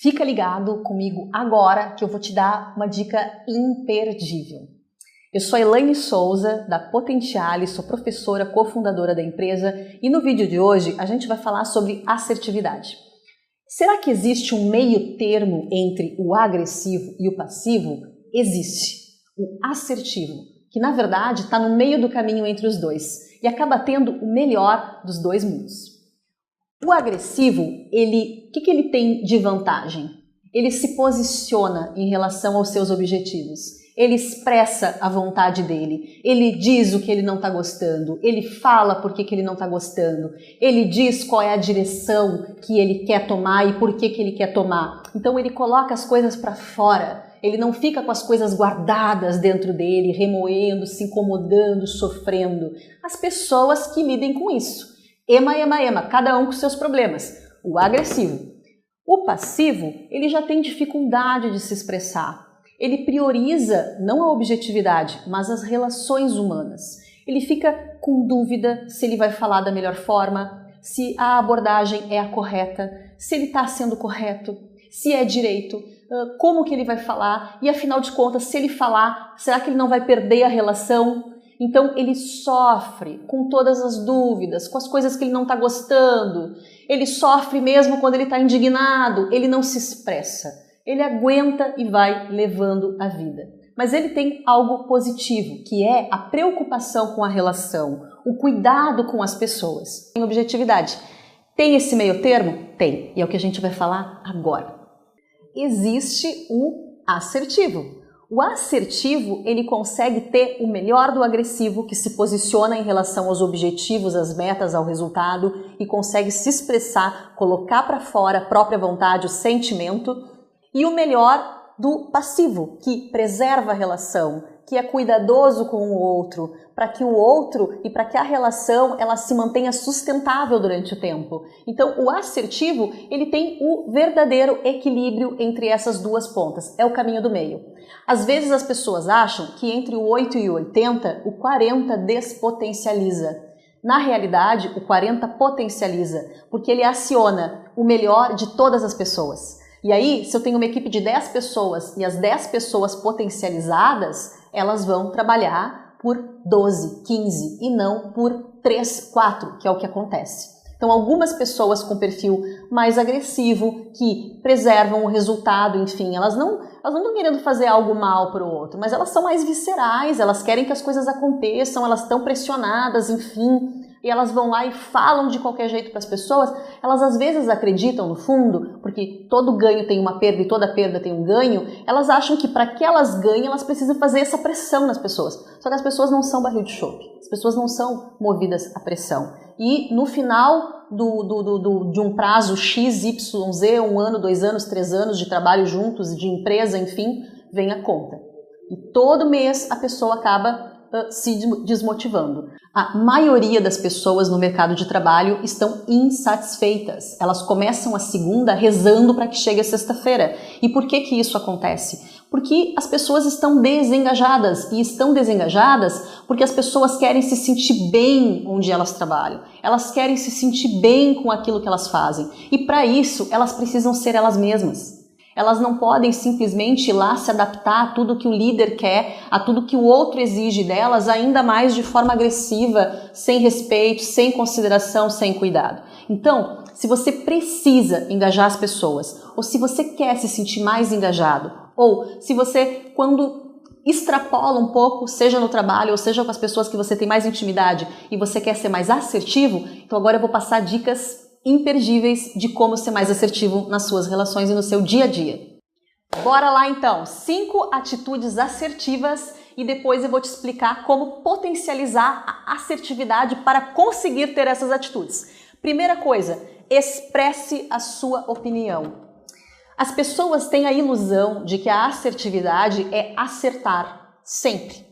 Fica ligado comigo agora que eu vou te dar uma dica imperdível. Eu sou a Elaine Souza, da Potentiale, sou professora, cofundadora da empresa e no vídeo de hoje a gente vai falar sobre assertividade. Será que existe um meio termo entre o agressivo e o passivo? Existe. O assertivo, que na verdade está no meio do caminho entre os dois e acaba tendo o melhor dos dois mundos. O agressivo, o que ele tem de vantagem? Ele se posiciona em relação aos seus objetivos, ele expressa a vontade dele, ele diz o que ele não está gostando, ele fala por que ele não está gostando, ele diz qual é a direção que ele quer tomar e por que ele quer tomar. Então ele coloca as coisas para fora, ele não fica com as coisas guardadas dentro dele, remoendo, se incomodando, sofrendo. As pessoas que lidem com isso. Ema, cada um com seus problemas. O agressivo. O passivo, ele já tem dificuldade de se expressar. Ele prioriza não a objetividade, mas as relações humanas. Ele fica com dúvida se ele vai falar da melhor forma, se a abordagem é a correta, se ele está sendo correto, se é direito, como que ele vai falar e, afinal de contas, se ele falar, será que ele não vai perder a relação? Então ele sofre com todas as dúvidas, com as coisas que ele não está gostando, ele sofre mesmo quando ele está indignado, ele não se expressa, ele aguenta e vai levando a vida. Mas ele tem algo positivo, que é a preocupação com a relação, o cuidado com as pessoas. Tem objetividade. Tem esse meio termo? Tem, e é o que a gente vai falar agora. Existe o assertivo. O assertivo, ele consegue ter o melhor do agressivo, que se posiciona em relação aos objetivos, às metas, ao resultado e consegue se expressar, colocar para fora a própria vontade, o sentimento, e o melhor do passivo, que preserva a relação, que é cuidadoso com o outro, para que o outro e para que a relação ela se mantenha sustentável durante o tempo. Então, o assertivo, ele tem o verdadeiro equilíbrio entre essas duas pontas, é o caminho do meio. Às vezes as pessoas acham que entre o 8 e o 80, o 40 despotencializa. Na realidade, o 40 potencializa, porque ele aciona o melhor de todas as pessoas. E aí, se eu tenho uma equipe de 10 pessoas e as 10 pessoas potencializadas, elas vão trabalhar por 12, 15 e não por 3, 4, que é o que acontece. Então, algumas pessoas com perfil mais agressivo, que preservam o resultado, enfim, elas não estão querendo fazer algo mal para o outro, mas elas são mais viscerais, elas querem que as coisas aconteçam, elas estão pressionadas, enfim, e elas vão lá e falam de qualquer jeito para as pessoas. Elas às vezes acreditam no fundo, porque todo ganho tem uma perda e toda perda tem um ganho, elas acham que para que elas ganhem, elas precisam fazer essa pressão nas pessoas. Só que as pessoas não são barril de chope, as pessoas não são movidas à pressão. E no final de um prazo X, Y, Z, 1 ano, 2 anos, 3 anos de trabalho juntos, de empresa, enfim, vem a conta. E todo mês a pessoa acaba se desmotivando. A maioria das pessoas no mercado de trabalho estão insatisfeitas. Elas começam a segunda rezando para que chegue a sexta-feira. E por que isso acontece? Porque as pessoas estão desengajadas, e estão desengajadas porque as pessoas querem se sentir bem onde elas trabalham. Elas querem se sentir bem com aquilo que elas fazem. E para isso, elas precisam ser elas mesmas. Elas não podem simplesmente ir lá se adaptar a tudo que o líder quer, a tudo que o outro exige delas, ainda mais de forma agressiva, sem respeito, sem consideração, sem cuidado. Então, se você precisa engajar as pessoas, ou se você quer se sentir mais engajado, ou se você, quando extrapola um pouco, seja no trabalho ou seja com as pessoas que você tem mais intimidade e você quer ser mais assertivo, então agora eu vou passar dicas imperdíveis de como ser mais assertivo nas suas relações e no seu dia a dia. Bora lá então! 5 atitudes assertivas e depois eu vou te explicar como potencializar a assertividade para conseguir ter essas atitudes. Primeira coisa, expresse a sua opinião. As pessoas têm a ilusão de que a assertividade é acertar sempre.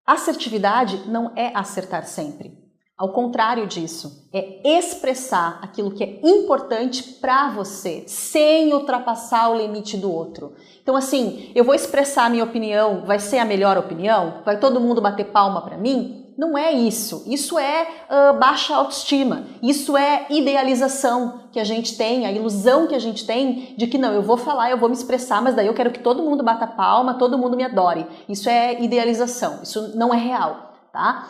Assertividade não é acertar sempre. Ao contrário disso, é expressar aquilo que é importante para você, sem ultrapassar o limite do outro. Então assim, eu vou expressar a minha opinião, vai ser a melhor opinião? Vai todo mundo bater palma para mim? Não é isso. Isso é baixa autoestima. Isso é idealização que a gente tem, a ilusão que a gente tem de que não, eu vou falar, eu vou me expressar, mas daí eu quero que todo mundo bata palma, todo mundo me adore. Isso é idealização. Isso não é real, tá?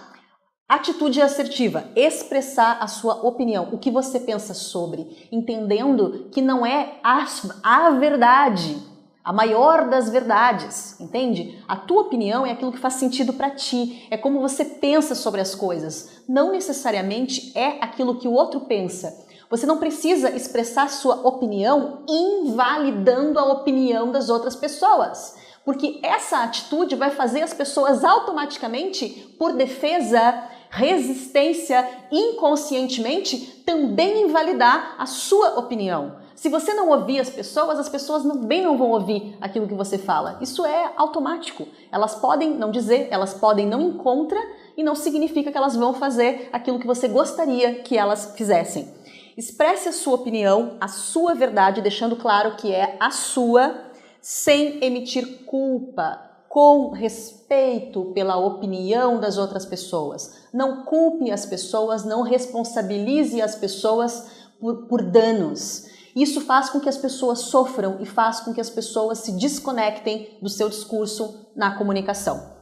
Atitude assertiva, expressar a sua opinião, o que você pensa sobre, entendendo que não é a verdade, a maior das verdades, entende? A tua opinião é aquilo que faz sentido para ti, é como você pensa sobre as coisas, não necessariamente é aquilo que o outro pensa. Você não precisa expressar sua opinião invalidando a opinião das outras pessoas, porque essa atitude vai fazer as pessoas automaticamente, por defesa, resistência, inconscientemente, também invalidar a sua opinião. Se você não ouvir as pessoas também não vão ouvir aquilo que você fala. Isso é automático. Elas podem não dizer, elas podem não ir contra e não significa que elas vão fazer aquilo que você gostaria que elas fizessem. Expresse a sua opinião, a sua verdade, deixando claro que é a sua, sem emitir culpa, com respeito pela opinião das outras pessoas. Não culpe as pessoas, não responsabilize as pessoas por danos. Isso faz com que as pessoas sofram e faz com que as pessoas se desconectem do seu discurso na comunicação.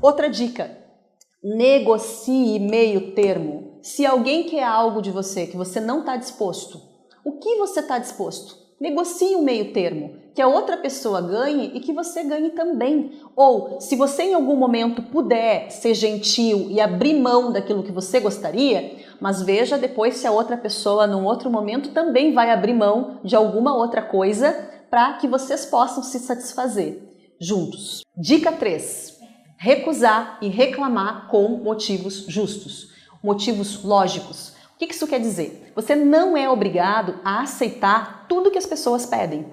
Outra dica, negocie meio termo. Se alguém quer algo de você que você não está disposto, o que você está disposto? Negocie um meio termo, que a outra pessoa ganhe e que você ganhe também. Ou, se você em algum momento puder ser gentil e abrir mão daquilo que você gostaria, mas veja depois se a outra pessoa, num outro momento, também vai abrir mão de alguma outra coisa para que vocês possam se satisfazer juntos. Dica 3. Recusar e reclamar com motivos justos, motivos lógicos. O que isso quer dizer? Você não é obrigado a aceitar tudo que as pessoas pedem.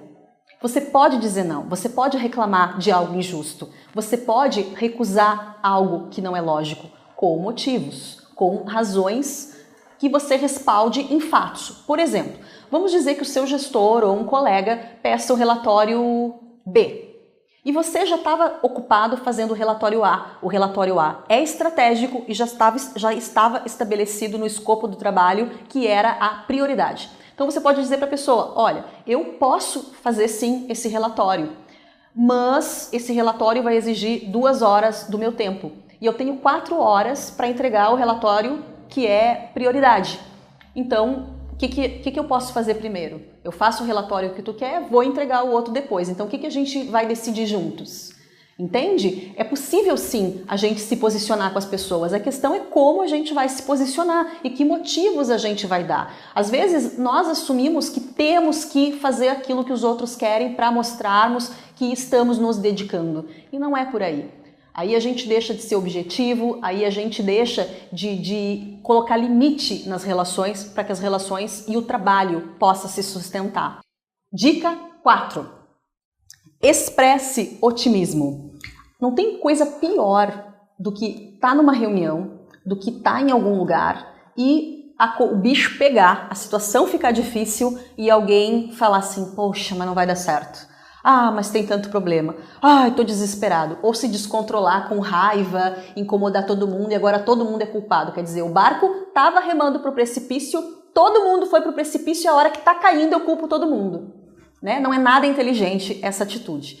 Você pode dizer não, você pode reclamar de algo injusto, você pode recusar algo que não é lógico, com motivos, com razões que você respalde em fatos. Por exemplo, vamos dizer que o seu gestor ou um colega peça o relatório B. E você já estava ocupado fazendo o relatório A. O relatório A é estratégico e já estava estabelecido no escopo do trabalho que era a prioridade. Então você pode dizer para a pessoa, olha, eu posso fazer sim esse relatório, mas esse relatório vai exigir 2 horas do meu tempo. E eu tenho 4 horas para entregar o relatório que é prioridade. Então, o que eu posso fazer primeiro? Eu faço o relatório que tu quer, vou entregar o outro depois. Então, o que a gente vai decidir juntos? Entende? É possível sim a gente se posicionar com as pessoas. A questão é como a gente vai se posicionar e que motivos a gente vai dar. Às vezes, nós assumimos que temos que fazer aquilo que os outros querem para mostrarmos que estamos nos dedicando. E não é por aí. Aí a gente deixa de ser objetivo, aí a gente deixa de colocar limite nas relações para que as relações e o trabalho possam se sustentar. Dica 4. Expresse otimismo. Não tem coisa pior do que estar numa reunião, do que estar em algum lugar e o bicho pegar, a situação ficar difícil e alguém falar assim, poxa, mas não vai dar certo. Ah, mas tem tanto problema. Ai, tô desesperado. Ou se descontrolar com raiva, incomodar todo mundo e agora todo mundo é culpado. Quer dizer, o barco tava remando pro precipício, todo mundo foi pro precipício e a hora que tá caindo eu culpo todo mundo. Né? Não é nada inteligente essa atitude.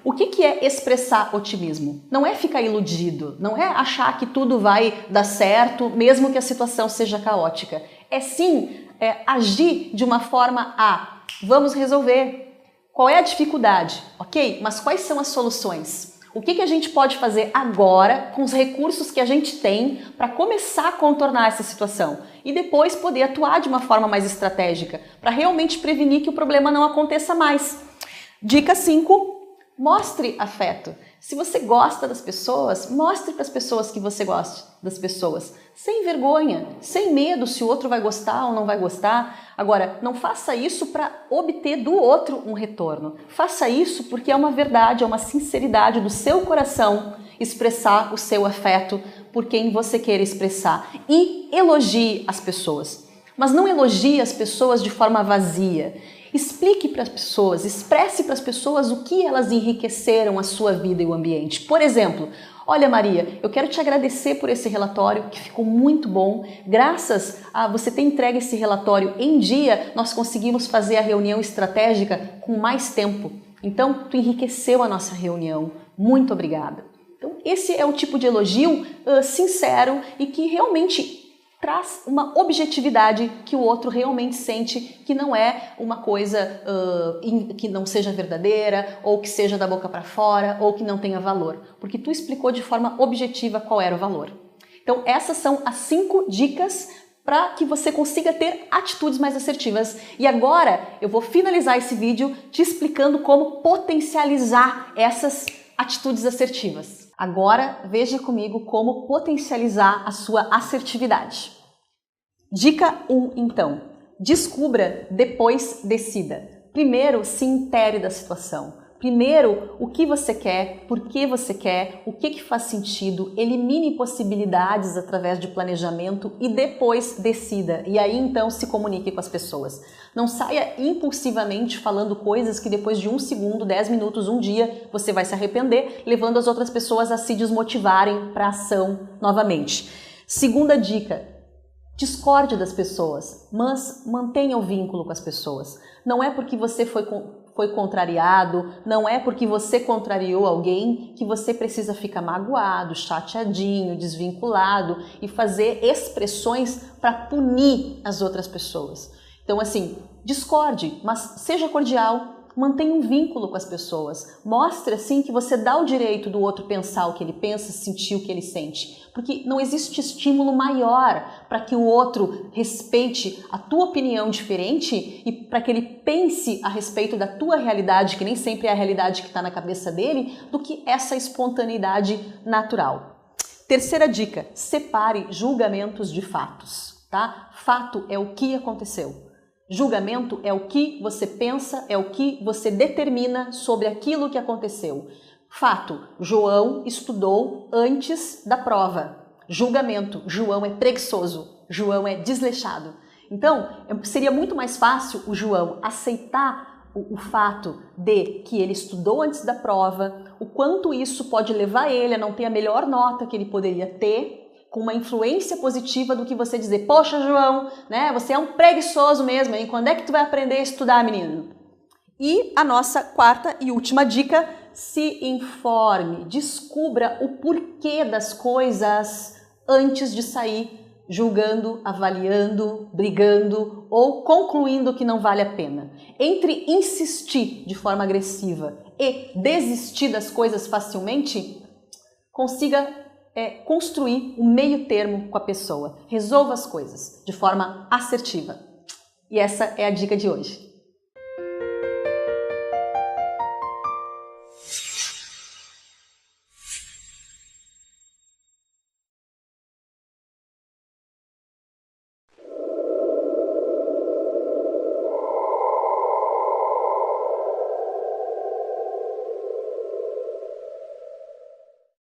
O que é expressar otimismo? Não é ficar iludido, não é achar que tudo vai dar certo, mesmo que a situação seja caótica. É sim agir de uma forma vamos resolver. Qual é a dificuldade? Ok? Mas quais são as soluções? O que a gente pode fazer agora com os recursos que a gente tem para começar a contornar essa situação? E depois poder atuar de uma forma mais estratégica para realmente prevenir que o problema não aconteça mais. Dica 5. Mostre afeto. Se você gosta das pessoas, mostre para as pessoas que você gosta das pessoas. Sem vergonha, sem medo se o outro vai gostar ou não vai gostar. Agora, não faça isso para obter do outro um retorno. Faça isso porque é uma verdade, é uma sinceridade do seu coração expressar o seu afeto por quem você queira expressar. E elogie as pessoas. Mas não elogie as pessoas de forma vazia. Explique para as pessoas, expresse para as pessoas o que elas enriqueceram a sua vida e o ambiente. Por exemplo, olha Maria, eu quero te agradecer por esse relatório que ficou muito bom. Graças a você ter entregue esse relatório em dia, nós conseguimos fazer a reunião estratégica com mais tempo. Então, tu enriqueceu a nossa reunião. Muito obrigada. Então, esse é o tipo de elogio sincero e que realmente traz uma objetividade que o outro realmente sente que não é uma coisa que não seja verdadeira, ou que seja da boca para fora, ou que não tenha valor. Porque tu explicou de forma objetiva qual era o valor. Então, essas são as 5 dicas para que você consiga ter atitudes mais assertivas. E agora eu vou finalizar esse vídeo te explicando como potencializar essas atitudes assertivas. Agora veja comigo como potencializar a sua assertividade. Dica 1, então. Descubra, depois decida. Primeiro, se intere da situação. Primeiro, o que você quer, por que você quer, o que faz sentido, elimine possibilidades através de planejamento e depois decida. E aí então se comunique com as pessoas. Não saia impulsivamente falando coisas que depois de 1 segundo, 10 minutos, 1 dia, você vai se arrepender, levando as outras pessoas a se desmotivarem para a ação novamente. Segunda dica. Discorde das pessoas, mas mantenha o vínculo com as pessoas. Não é porque você foi contrariado, não é porque você contrariou alguém que você precisa ficar magoado, chateadinho, desvinculado e fazer expressões para punir as outras pessoas. Então, assim, discorde, mas seja cordial. Mantenha um vínculo com as pessoas. Mostre assim que você dá o direito do outro pensar o que ele pensa, sentir o que ele sente. Porque não existe estímulo maior para que o outro respeite a tua opinião diferente e para que ele pense a respeito da tua realidade, que nem sempre é a realidade que está na cabeça dele, do que essa espontaneidade natural. Terceira dica, separe julgamentos de fatos, tá? Fato é o que aconteceu. Julgamento é o que você pensa, é o que você determina sobre aquilo que aconteceu. Fato, João estudou antes da prova. Julgamento, João é preguiçoso, João é desleixado. Então, seria muito mais fácil o João aceitar o fato de que ele estudou antes da prova, o quanto isso pode levar ele a não ter a melhor nota que ele poderia ter, com uma influência positiva do que você dizer, poxa João, né, você é um preguiçoso mesmo, hein? Quando é que tu vai aprender a estudar, menino? E a nossa quarta e última dica, se informe, descubra o porquê das coisas antes de sair julgando, avaliando, brigando ou concluindo que não vale a pena. Entre insistir de forma agressiva e desistir das coisas facilmente, consiga construir um meio termo com a pessoa. Resolva as coisas de forma assertiva. E essa é a dica de hoje.